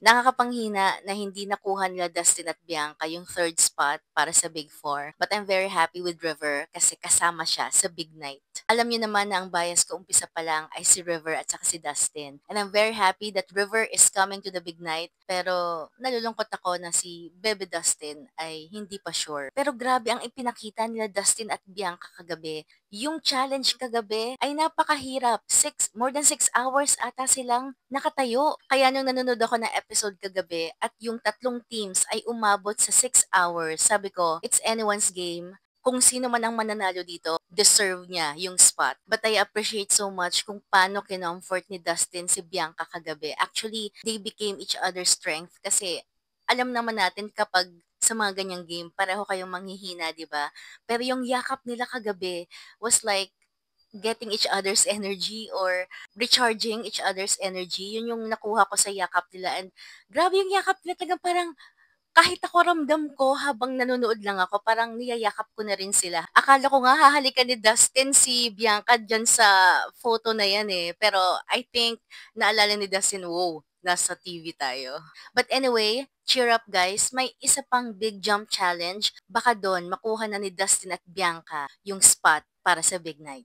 Nakakapanghina na hindi nakuha nila Dustin at Bianca yung third spot para sa Big Four. But I'm very happy with River kasi kasama siya sa Big Night. Alam niyo naman na ang bias ko umpisa pa lang ay si River at saka si Dustin. And I'm very happy that River is coming to the Big Night. Pero nalulungkot ako na si Bebe Dustin ay hindi pa sure. Pero grabe ang ipinakita nila Dustin at Bianca kagabi. Yung challenge kagabi ay napakahirap. More than 6 hours ata silang nakatayo. Kaya nung nanonood ako ng episode kagabi at yung tatlong teams ay umabot sa 6 hours, sabi ko, it's anyone's game. Kung sino man ang mananalo dito, deserve niya yung spot. But I appreciate so much kung paano kinomfort ni Dustin si Bianca kagabi. Actually, they became each other's strength kasi alam naman natin kapag sa mga ganyang game, pareho kayong manghihina, di ba? Pero yung yakap nila kagabi was like getting each other's energy or recharging each other's energy. Yun yung nakuha ko sa yakap nila. And grabe yung yakap nila, talagang parang kahit ako ramdam ko habang nanonood lang ako, parang niyayakap ko na rin sila. Akala ko nga hahalikan ni Dustin si Bianca dyan sa photo na yan eh. Pero I think naalala ni Dustin, wow, nasa TV tayo. But anyway, cheer up guys. May isa pang big jump challenge. Baka doon makuha na ni Dustin at Bianca yung spot para sa Big Night.